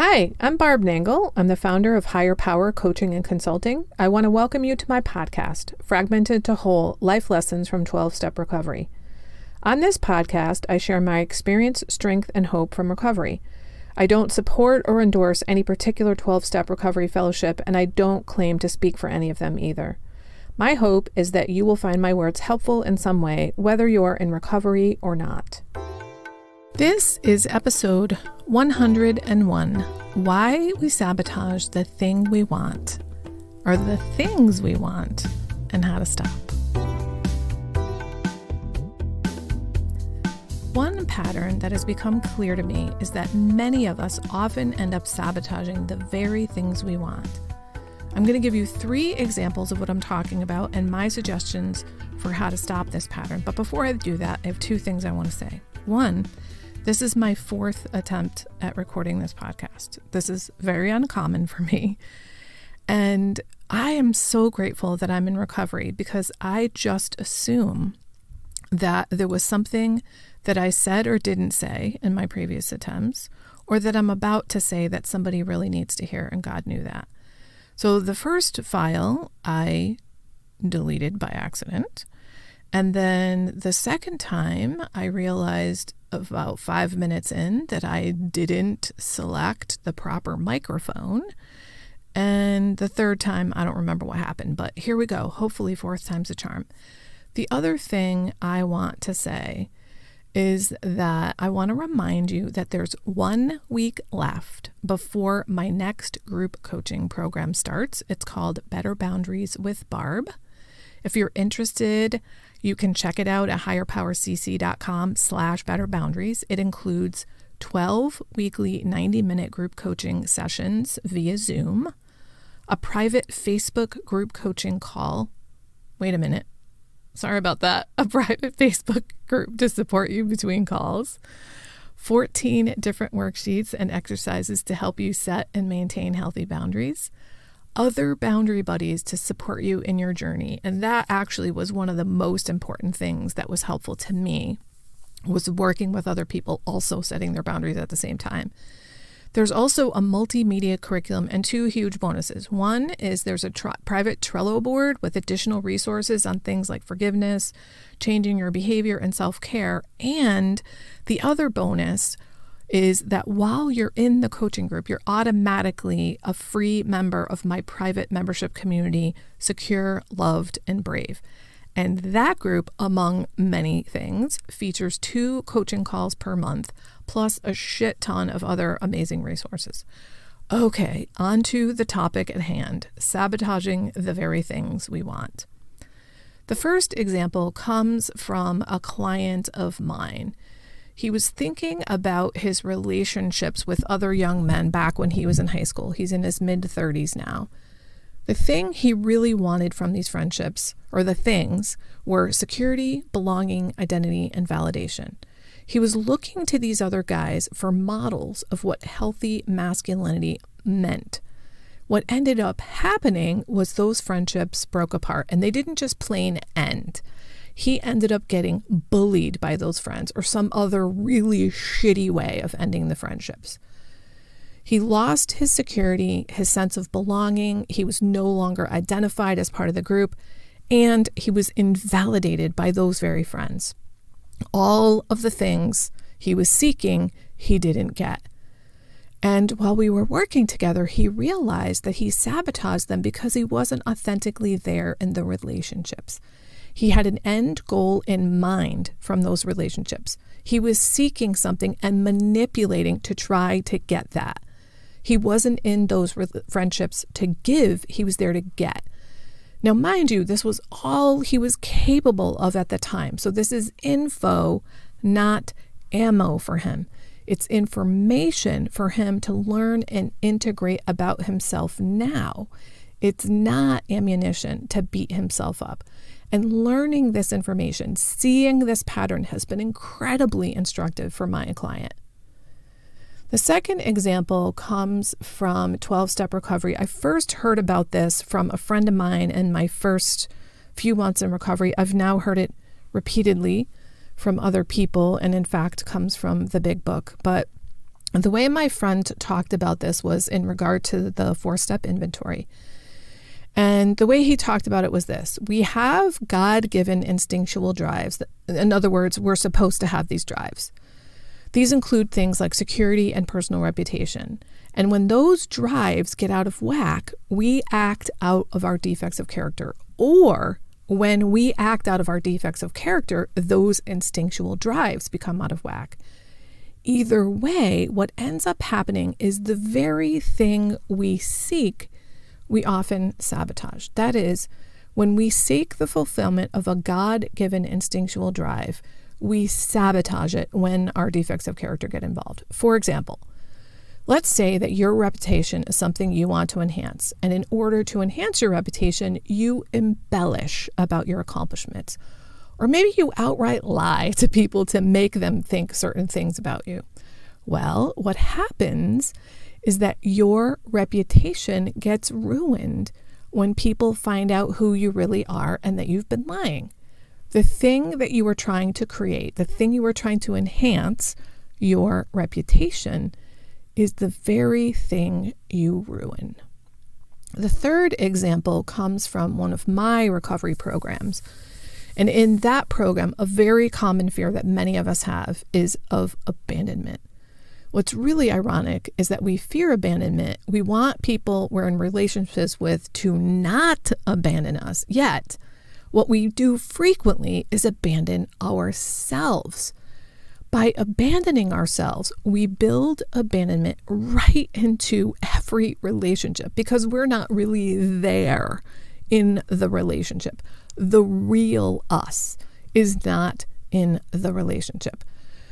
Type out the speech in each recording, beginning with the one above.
Hi, I'm Barb Nangle. I'm the founder of Higher Power Coaching and Consulting. I want to welcome you to my podcast, Fragmented to Whole: Life Lessons from 12-Step Recovery. On this podcast, I share my experience, strength, and hope from recovery. I don't support or endorse any particular 12-step recovery fellowship, and I don't claim to speak for any of them either. My hope is that you will find my words helpful in some way, whether you're in recovery or not. This is episode 101, Why We Sabotage the Thing We Want, or the things we want, and how to stop. One pattern that has become clear to me is that many of us often end up sabotaging the very things we want. I'm going to give you 3 examples of what I'm talking about and my suggestions for how to stop this pattern. But before I do that, I have 2 things I want to say. 1, this is my 4th attempt at recording this podcast. This is very uncommon for me. And I am so grateful that I'm in recovery because I just assume that there was something that I said or didn't say in my previous attempts, or that I'm about to say that somebody really needs to hear, and God knew that. So the first file I deleted by accident. And then the second time I realized about 5 minutes in that I didn't select the proper microphone. And the third time, I don't remember what happened, but here we go. Hopefully 4th time's a charm. The other thing I want to say is that I want to remind you that there's 1 week left before my next group coaching program starts. It's called Better Boundaries with Barb. If you're interested, you can check it out at higherpowercc.com/betterboundaries. It includes 12 weekly 90-minute group coaching sessions via Zoom, a private Facebook group coaching call. Wait a minute. Sorry about that. A private Facebook group to support you between calls, 14 different worksheets and exercises to help you set and maintain healthy boundaries, other boundary buddies to support you in your journey. And that actually was one of the most important things that was helpful to me, was working with other people also setting their boundaries at the same time. There's also a multimedia curriculum and 2 huge bonuses. One is there's a private Trello board with additional resources on things like forgiveness, changing your behavior, and self-care. And the other bonus is that while you're in the coaching group, you're automatically a free member of my private membership community, Secure, Loved, and Brave. And that group, among many things, features 2 coaching calls per month, plus a shit ton of other amazing resources. Okay, on to the topic at hand, sabotaging the very things we want. The first example comes from a client of mine. He was thinking about his relationships with other young men back when he was in high school. He's in his mid-30s now. The thing he really wanted from these friendships, or the things, were security, belonging, identity, and validation. He was looking to these other guys for models of what healthy masculinity meant. What ended up happening was those friendships broke apart, and they didn't just plain end. He ended up getting bullied by those friends, or some other really shitty way of ending the friendships. He lost his security, his sense of belonging. He was no longer identified as part of the group, and he was invalidated by those very friends. All of the things he was seeking, he didn't get. And while we were working together, he realized that he sabotaged them because he wasn't authentically there in the relationships. He had an end goal in mind from those relationships. He was seeking something and manipulating to try to get that. He wasn't in those friendships to give, he was there to get. Now, mind you, this was all he was capable of at the time. So this is info, not ammo for him. It's information for him to learn and integrate about himself now. It's not ammunition to beat himself up. And learning this information, seeing this pattern, has been incredibly instructive for my client. The second example comes from 12-step recovery. I first heard about this from a friend of mine in my first few months in recovery. I've now heard it repeatedly from other people, and in fact comes from the big book. But The way my friend talked about this was in regard to the 4-step inventory. And the way he talked about it was this: we have God-given instinctual drives. In other words, we're supposed to have these drives. These include things like security and personal reputation. And when those drives get out of whack, we act out of our defects of character. Or when we act out of our defects of character, those instinctual drives become out of whack. Either way, what ends up happening is the very thing we seek, we often sabotage. That is, when we seek the fulfillment of a God-given instinctual drive, we sabotage it when our defects of character get involved. For example, let's say that your reputation is something you want to enhance, and in order to enhance your reputation, you embellish about your accomplishments. Or maybe you outright lie to people to make them think certain things about you. Well, what happens is that your reputation gets ruined when people find out who you really are and that you've been lying. The thing that you were trying to create, the thing you were trying to enhance, your reputation, is the very thing you ruin. The third example comes from one of my recovery programs. And in that program, a very common fear that many of us have is of abandonment. What's really ironic is that we fear abandonment. We want people we're in relationships with to not abandon us. Yet, what we do frequently is abandon ourselves. By abandoning ourselves, we build abandonment right into every relationship because we're not really there in the relationship. The real us is not in the relationship.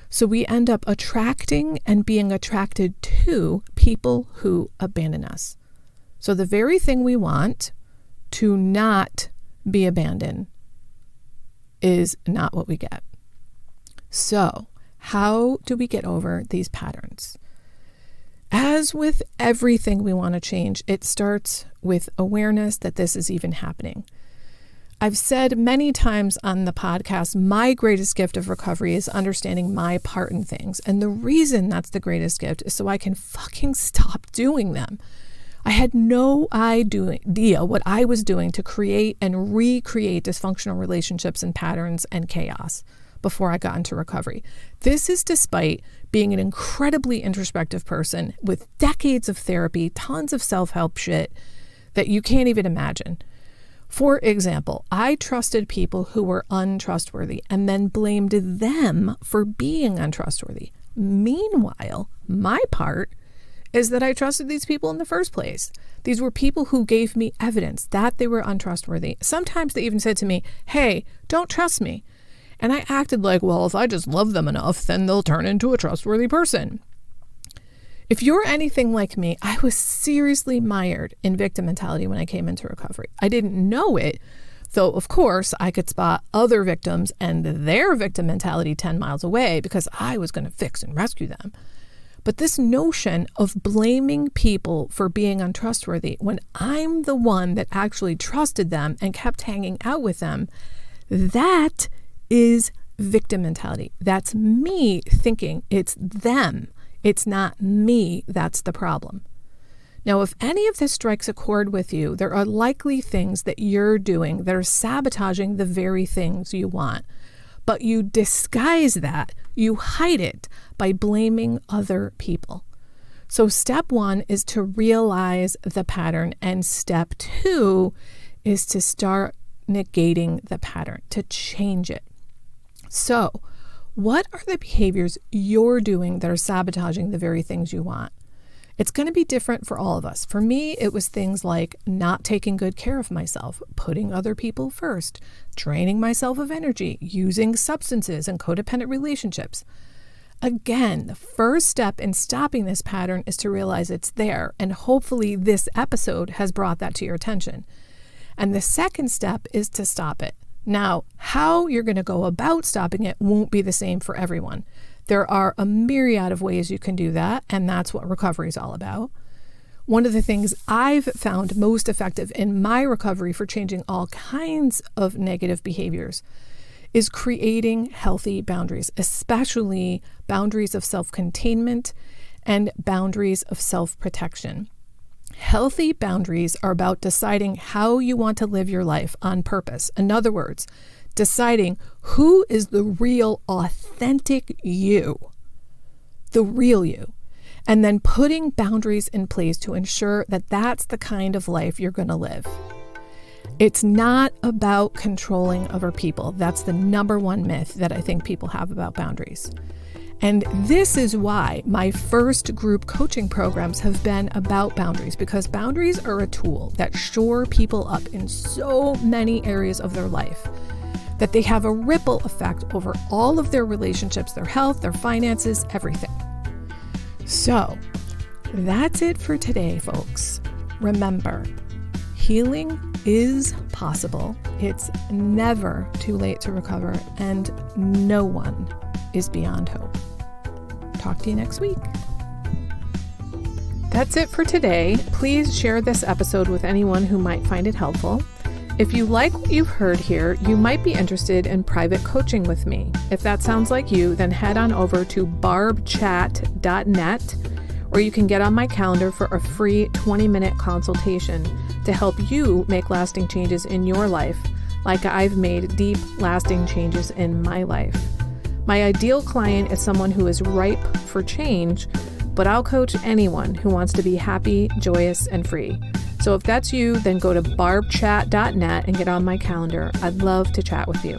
So we end up attracting and being attracted to people who abandon us. So the very thing we want to not be abandoned is not what we get. So how do we get over these patterns? As with everything we want to change, it starts with awareness that this is even happening. I've said many times on the podcast, my greatest gift of recovery is understanding my part in things. And the reason that's the greatest gift is so I can fucking stop doing them. I had no idea what I was doing to create and recreate dysfunctional relationships and patterns and chaos before I got into recovery. This is despite being an incredibly introspective person with decades of therapy, tons of self-help shit that you can't even imagine. For example, I trusted people who were untrustworthy and then blamed them for being untrustworthy. Meanwhile, my part is that I trusted these people in the first place. These were people who gave me evidence that they were untrustworthy. Sometimes they even said to me, "Hey, don't trust me." And I acted like, well, if I just love them enough, then they'll turn into a trustworthy person. If you're anything like me, I was seriously mired in victim mentality when I came into recovery. I didn't know it, though, of course, I could spot other victims and their victim mentality 10 miles away because I was going to fix and rescue them. But this notion of blaming people for being untrustworthy when I'm the one that actually trusted them and kept hanging out with them, that is victim mentality. That's me thinking it's them. It's not me that's the problem. Now, if any of this strikes a chord with you, there are likely things that you're doing that are sabotaging the very things you want. But you disguise that, you hide it by blaming other people. So step 1 is to realize the pattern, and step 2 is to start negating the pattern, to change it. So, what are the behaviors you're doing that are sabotaging the very things you want? It's going to be different for all of us. For me, it was things like not taking good care of myself, putting other people first, draining myself of energy, using substances and codependent relationships. Again, the first step in stopping this pattern is to realize it's there, and hopefully this episode has brought that to your attention. And the second step is to stop it. Now, how you're going to go about stopping it won't be the same for everyone. There are a myriad of ways you can do that, and that's what recovery is all about. One of the things I've found most effective in my recovery for changing all kinds of negative behaviors is creating healthy boundaries, especially boundaries of self-containment and boundaries of self-protection. Healthy boundaries are about deciding how you want to live your life on purpose. In other words, deciding who is the real, authentic you, the real you, and then putting boundaries in place to ensure that that's the kind of life you're going to live. It's not about controlling other people. That's the number one myth that I think people have about boundaries. And this is why my first group coaching programs have been about boundaries, because boundaries are a tool that shore people up in so many areas of their life that they have a ripple effect over all of their relationships, their health, their finances, everything. So that's it for today, folks. Remember, healing is possible. It's never too late to recover, and no one is beyond hope. Talk to you next week. That's it for today. Please share this episode with anyone who might find it helpful. If you like what you've heard here, you might be interested in private coaching with me. If that sounds like you, then head on over to barbchat.net, or you can get on my calendar for a free 20-minute consultation to help you make lasting changes in your life, like I've made deep, lasting changes in my life. My ideal client is someone who is ripe for change, but I'll coach anyone who wants to be happy, joyous, and free. So if that's you, then go to barbchat.net and get on my calendar. I'd love to chat with you.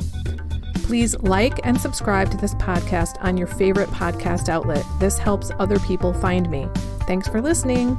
Please like and subscribe to this podcast on your favorite podcast outlet. This helps other people find me. Thanks for listening.